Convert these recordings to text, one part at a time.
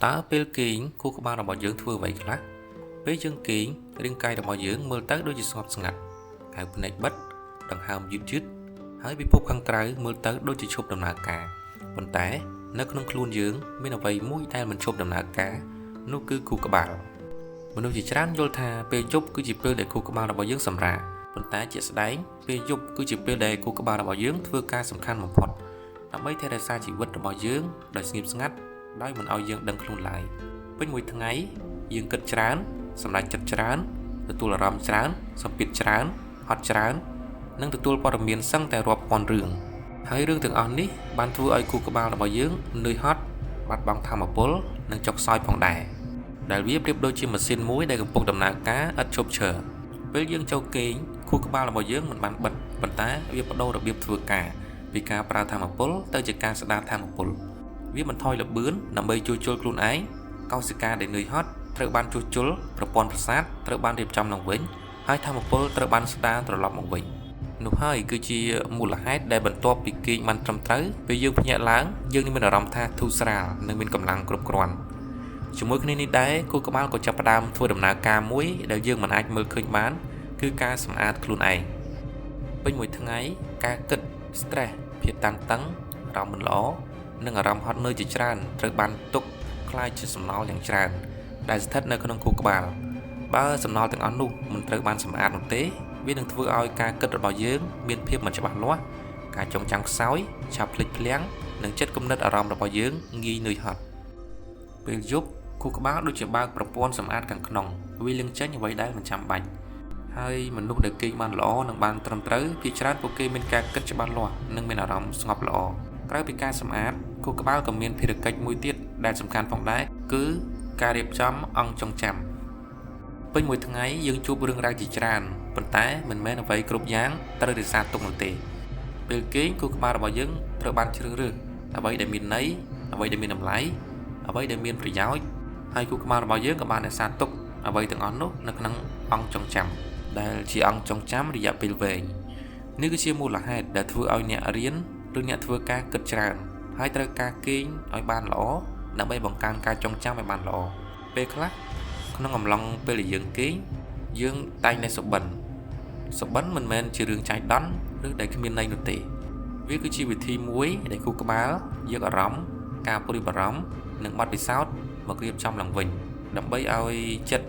តើពេលគេងខួរក្បាលរបស់យើងធ្វើអ្វីខ្លះពេលយើងគេងរាងកាយរបស់យើងមើលទៅដូចជាស្ងប់ស្ងាត់ហើយភ្នែកបិទដង្ហើមយឺតហើយពិភពខាងក្រៅមើលទៅដូចជាឈប់ដំណើរការប៉ុន្តែនៅក្នុងខ្លួនយើងមានអ្វីមួយដែលមិនឈប់ដំណើរការនោះគឺខួរក្បាលមនុស្សជាច្រើនយល់ថាពេលយប់គឺជាពេលដែលខួរក្បាលរបស់យើងសម្រាកប៉ុន្តែជាក់ស្ដែងពេលយប់គឺជាពេលដែលខួរក្បាលរបស់យើងធ្វើការសំខាន់បំផុតដើម្បីថែរក្សាជីវិតរបស់យើងដោយស្ងៀមស្ងាត់ដោយមិនឲ្យយើងដឹងខ្លួនឡើយពេញមួយថ្ងៃយើងគិតច្រើនសម្រេចចិត្តច្រើនទទួលអារម្មណ៍ច្រើនសម្ពាធច្រើនហត់ច្រើននិងទទួលព័ត៌មានសឹងតែរាប់ពាន់រឿងហើយរឿងទាំងអស់នេះបានធ្វើឲ្យខួរក្បាលរបស់យើងនឿយហត់បាត់បង់ថាមពលនិងចុកខ្សោយផងដែរដែលវាប្រៀបដូចជាម៉ាស៊ីនមួយដែលកំពុងដំណើរការឥតឈប់ឈរពេលយើងចូលគេងខួរក្បាលរបស់យើងមិនបានបិទប៉ុន្តែវាបដូររបៀបធ្វើការពីការប្រើថាមពលទៅជាការស្ដារថាមពលវាបន្ថយល្បឿនដើម្បីជួសជុលខ្លួនឯងកោសិកាដែលនឿយហត់ត្រូវបានជួសជុលប្រព័ន្ធប្រសាទត្រូវបានរៀបចំឡើងវិញហើយថាមពលត្រូវបានស្ដារត្រឡប់មកវិញនោះហើយគឺជាមូលហេតុដែលបន្ទាប់ពីគេងបានត្រឹមត្រូវពេលយើងភ្ញាក់ឡើងយើងមានអារម្មណ៍ថាធូរស្រាលនិងមានកម្លាំងគ្រប់គ្រាន់ជាមួយគ្នានេះដែរខួរក្បាលក៏ចាប់ផ្ដើមធ្វើដំណើរការមួយដែលយើងមិនអាចមើលឃើញបានគឺការសម្អាតខ្លួនឯងពេញមួយថ្ងៃការគិត stress ភាពតានតឹងអារម្មណ៍មិនល្អនិងអារម្មណ៍ហត់នឿយជាច្រើនត្រូវបានទុកคล้ายជាសំណល់យ៉ាងច្រើនដែលស្ថិតនៅក្នុងខួរក្បាលបើសំណល់ទាំងអស់នោះមិនត្រូវបានសម្អាតនោះទេវានឹងធ្វើឲ្យការគិតរបស់យើងមានភាពមិនច្បាស់លាស់ការចងចាំខ្សោយឆាប់ភ្លេចភ្លាំងនិងចិត្តគំនិតអារម្មណ៍របស់យើងងាយនឿយហត់ពេលយប់ខួរក្បាលដូចជាបើកប្រព័ន្ធសម្អាតខាងក្នុងវាលាងចេញអ្វីដែលមិនចាំបាច់ហើយមនុស្សដែលគេងបានល្អនិងបានត្រឹមត្រូវភាគច្រើនពួកគេមានការគិតច្បាស់លាស់និងមានអារម្មណ៍ស្ងប់ល្អក្រៅពីការសម្អាតខួរក្បាលក៏មានភារកិច្ចមួយទៀតដែលសំខាន់ផងដែរគឺការរៀបចំអង្គចងចាំពេញមួយថ្ងៃយើងជួបរឿងរ៉ាវជាច្រើនប៉ុន្តែមិនមែនអ្វីគ្រប់យ៉ាងត្រូវរក្សាទុកនោះទេពេលគេងខួរក្បាលរបស់យើងត្រូវបានជ្រើសរើសអ្វីដែលមានន័យអ្វីដែលមានតម្លៃអ្វីដែលមានប្រយោជន៍ហើយខួរក្បាលរបស់យើងក៏បានរក្សាទុកអ្វីទាំងអស់នោះនៅក្នុងអង្គចងចាំដែលជាអង្គចងចាំរយៈពេលវែងនេះគឺជាមូលហេតុដែលធ្វើឲ្យអ្នករៀនឬអ្នកធ្វើការគិតច្រើនហើយត្រូវការគេងឲ្យបានល្អដើម្បីបង្កើនការចងចាំឲ្យបានល្អពេលខ្លះក្នុងអំឡុងពេលដែលយើងគេងយើងតែងតែសុបិនមិនមែនជារឿងចៃដន្យឬដែលគ្មានន័យនោះទេវាគឺជាវិធីមួយដែលខួរក្បាលយកអារម្មណ៍ការព្រួយបារម្ភនិងបទពិសោធន៍មករៀបចំឡើងវិញដើម្បីឲ្យចិត្ត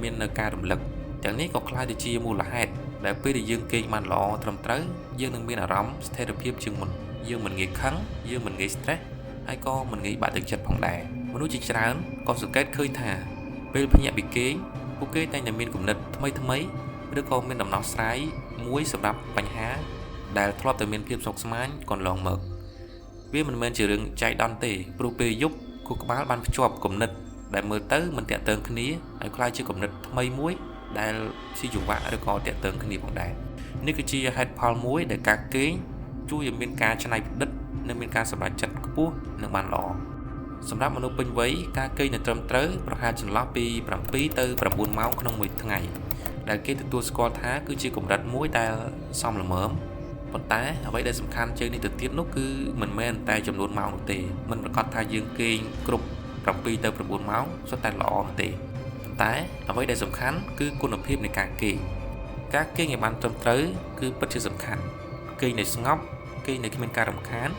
មាននៅការរំលឹកទាំងនេះក៏คล้ายទៅជាមូលហេតុដែលពេលដែលយើងគេងបានល្អត្រឹមត្រូវយើងនឹងមានអារម្មណ៍ស្ថិរភាពជាងមុនយើងមិនងាយខឹងយើងមិនងាយ stress ហើយក៏មិនងាយបាក់ទឹកចិត្តផងដែរមនុស្សជាច្រើនក៏សង្កេតឃើញថាពេលភ្ញាក់ពីគេងពួកគេតែងតែមានគំនិតថ្មីឬក៏មានដំណោះស្រាយមួយសម្រាប់បញ្ហាដែលធ្លាប់តែមានភាពស្មុគស្មាញកន្លងមកវាមិនមែនជារឿងចៃដន្យទេព្រោះពេលយប់ខួរក្បាលបានភ្ជាប់គំនិតដែលមើលទៅមិនតាក់ទងគ្នាឲ្យក្លាយជាគំនិតថ្មីមួយដែលស៊ីចង្វាក់ឬក៏តាក់ទងគ្នាផងដែរនេះគឺជាហេតុផលមួយដែលការគេងជួយឲ្យមានការច្នៃប្រឌិតនិងមានការសម្រេចចិត្តខ្ពស់និងបានល្អសម្រាប់មនុស្សពេញវ័យការគេងនៅត្រឹមត្រូវប្រហែលចន្លោះពី7ទៅ9ម៉ោងក្នុងមួយថ្ងៃដែលគេទទួលស្គាល់ថាគឺជាកម្រិតមួយដែលសមល្មមប៉ុន្តែអ្វីដែលសំខាន់ជាងនេះទៅទៀតនោះគឺមិនមែនតែចំនួនម៉ោងនោះទេមិនប្រកាសថាយើងគេងគ្រប់7ទៅ9ម៉ោងសុទ្ធតែល្អនោះទេប៉ុន្តែអ្វីដែលសំខាន់គឺគុណភាពនៃការគេងឲ្យបានត្រឹមត្រូវគឺពិតជាសំខាន់គេងនៅស្ងប់គេងនៅគ្មានការរំខាន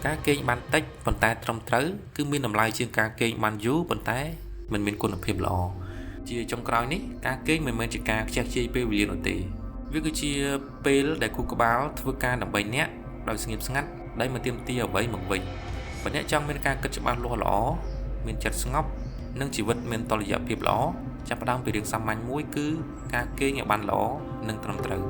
ការគេងបានតិចប៉ុន្តែត្រឹមត្រូវគឺមានតម្លៃជាងការគេងបានយូរប៉ុន្តែមិនមានគុណភាពល្អជាចុងក្រោយនេះការគេងមិនមែនជាការខ្ជះខ្ជាយពេលវេលានោះទេវាគឺជាពេលដែលខួរក្បាលធ្វើការដើម្បីអ្នកដោយស្ងៀមស្ងាត់ដែលមិនទាមទារអ្វីមកវិញបើអ្នកចង់មានការគិតច្បាស់លាស់ល្អមានចិត្តស្ងប់និងជីវិតមានតុល្យភាពល្អចាប់ផ្ដើមពីរឿងសាមញ្ញមួយគឺការគេងឲ្យបានល្អនិងត្រឹមត្រូវ